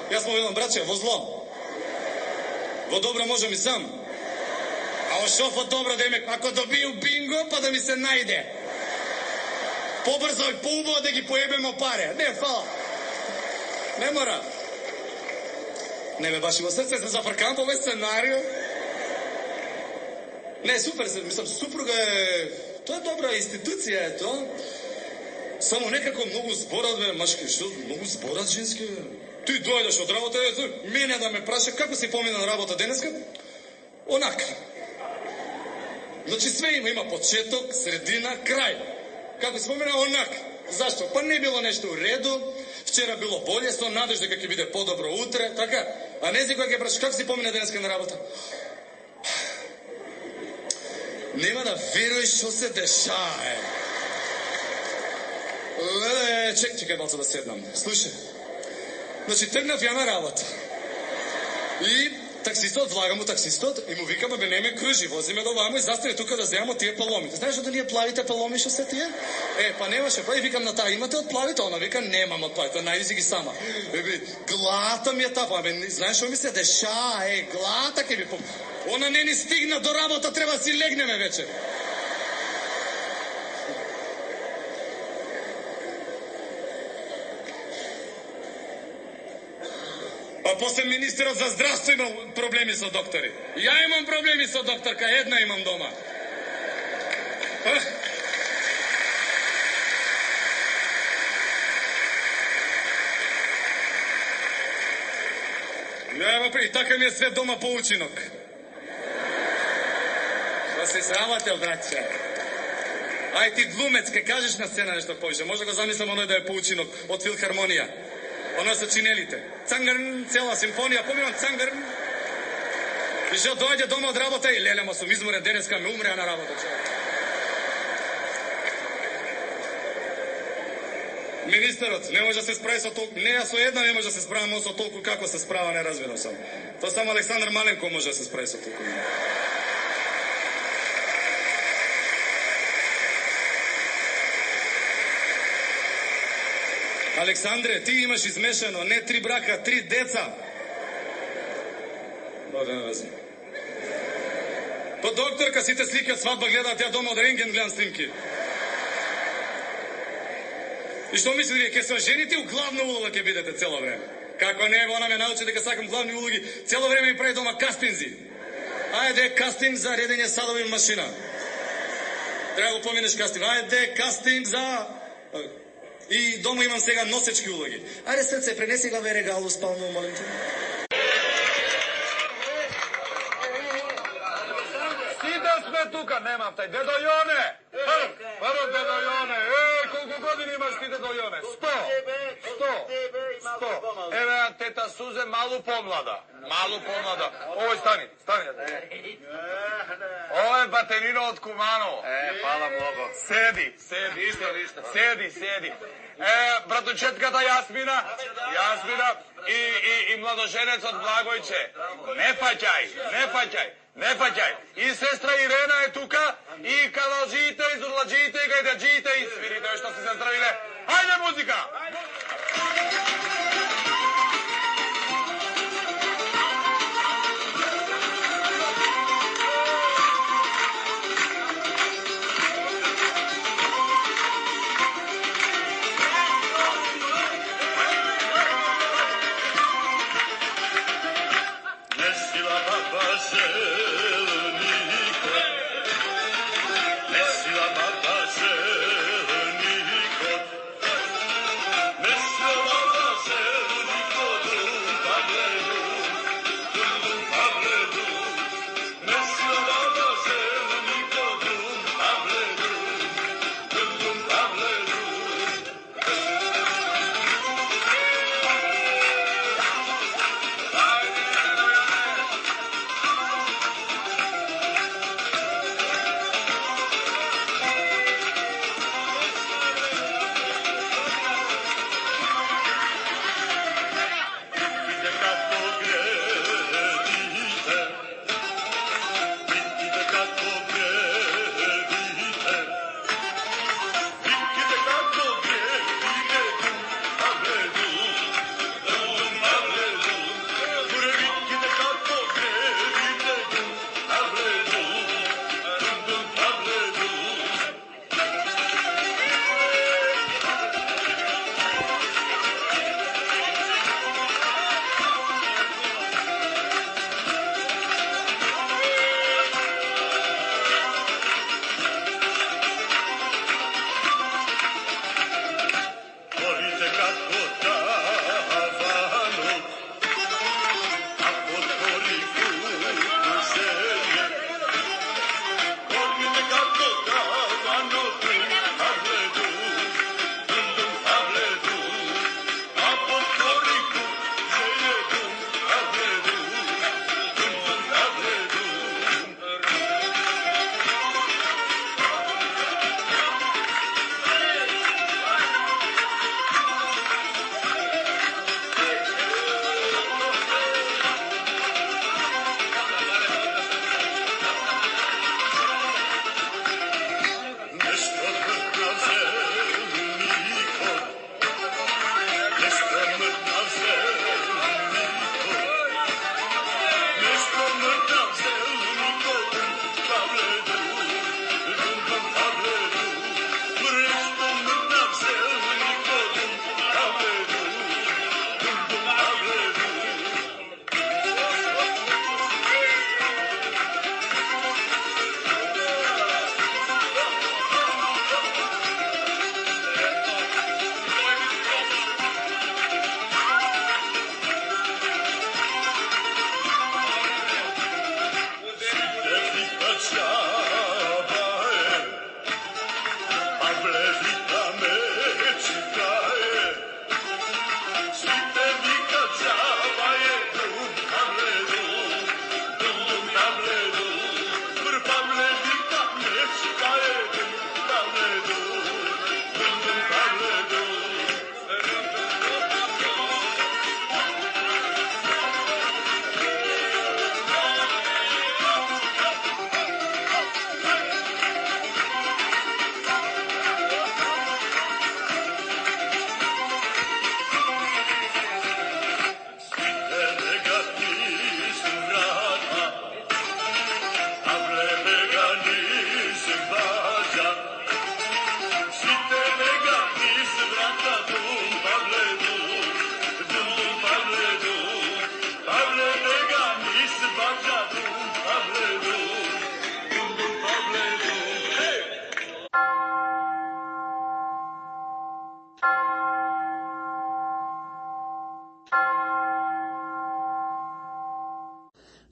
Јас му велам, браќе, во зло. Во добро можам и сам. А во шо во добро демек, ако добiju бинго, па да ми се најде. Побрзо и поубаво да ги поебемо паре. Не, фала. Не мора. Не ме баш и во срце се зафркам по овој сценарио. Не, супер, мислам, супруга е... Тоа е добра институција, е тоа. Само некако многу зборат, бе, машки, што? Многу зборат женски, бе. Ти дојдеш од работа, мене да ме праша, како си помина на работа денеска? Онака. Значи све има почеток, средина, крај. Како си помина, онака. Зашто? Па не било нешто у реду, вчера било болje, со надеж дека ќе биде подобро утре, така? А не си кој ќе праши, како си помина денеска на работа? Нема да веруеш што се дешава, Чекај малце да седнам. Слушај. Значи, тргнав ја на работа. И таксистот, влагам у таксистот и му викам, бе, не ме кружи, вози ме до вамо и застане тука да земам од тие паломите. Знаеш да ние плавите паломи што се тие? Па немаше, па и викам на таа, имате од плавите? Она вика, немам од плавите, најди си ги сама. Глата ми е тапа, знаеш што ми се деша, глата ке ми... Она не ни стигна до работа, треба си легнеме вече. А после министерот за здравство има проблеми со доктори. Ја имам проблеми со докторка, една имам дома. И така ми е све дома по учинок. Да се срамате, браќа. Ај ти глумец, ке кажеш на сцена нешто повеќе. Може да го замислам оној да е по учинок од филхармонија. Оно со чинелите. Цангрн, цела симфонија, поминам цангрн. И што дојде дома од работа и лелема сум изморен, денеска ме умреа на работа. Министерот не може да се справи со толку, не со една не може да се справи, но со толку како се справа не разбирам сам. Тоа само Александар Маленко може да се справи со толку. Александре, ти имаш измешано не 3 брака, 3 деца. Боже не разум. Па докторка сите слики од свадба гледаат, ја дома од рентген гледам снимки. И што мисли вие, ке се жените у главна улога ке бидете цело време? Како не, она ме научи дека сакам главни улоги, цело време ми прави дома кастинзи. Ајде кастинг за редење садови в машина. Треба го поминеш кастинг. Ајде кастинг за... И дома имам сега носечки улоги. Ајде срце, пренеси га ве регалу спално, молим те. Сите сме тука, немам тај. Дедо Јоне! Прво дедо Јоне! Колку години имаш ти дедо Јоне? 100! Еве, тета Сузе малу помлада. Овој стани. Ова е батерина од Куманово. Фала многу. Седи. Братучетката Јасмина и младоженецот Благојче. Не фаќај. И сестра Ирена е тука, и каладжиите, и зурладжиите, и гајдаджиите, и свирите што се здравиле. Хајде музика! Ne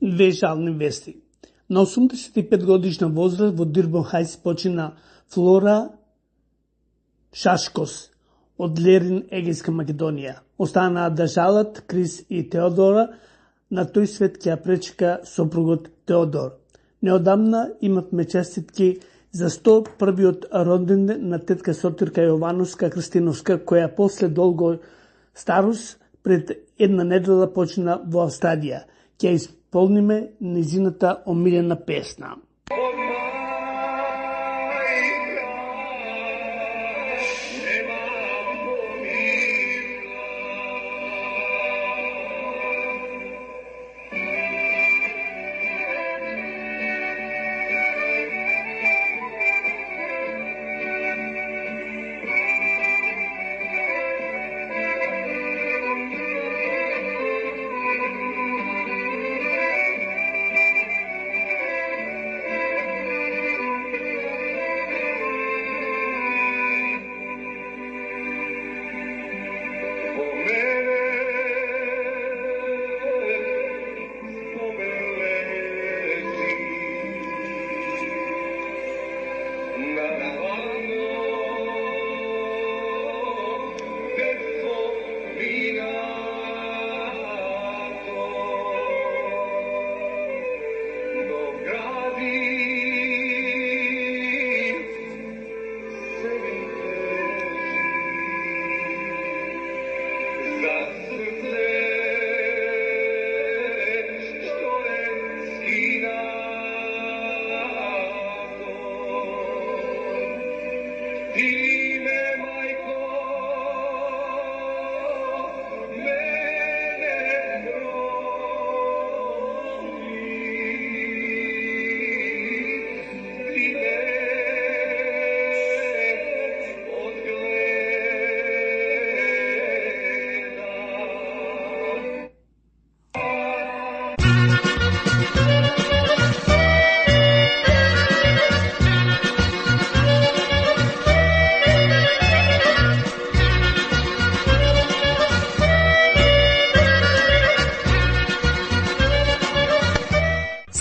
Две жални вести. На 85 годишна возраст во Дирбон Хајс почина Флора Шашкос од Лерин, Егејска Македонија. Останаа да жалат Крис и Теодора, на тој свет ќе ја пречека сопругот Теодор. Неодамна имавме честитки за 101-иот роденден на тетка Сотирка Јовановска Кристиновска, која после долго старост пред една недела почина во Австралија. Ќе исполниме низината омилена песна.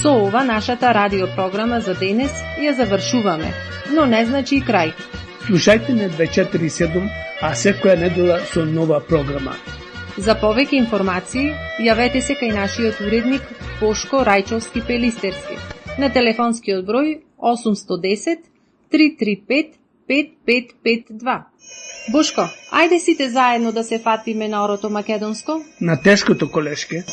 Со ова нашата радиопрограма за денес ја завршуваме, но не значи и крај. Слушајте не 247, а секоја недела со нова програма. За повеќе информации, јавете се кај нашиот уредник Бошко Рајчовски Пелистерски на телефонскиот број 810 335 5552. Бошко, ајде сите заедно да се фатиме на орото македонско? На тешкото колешке.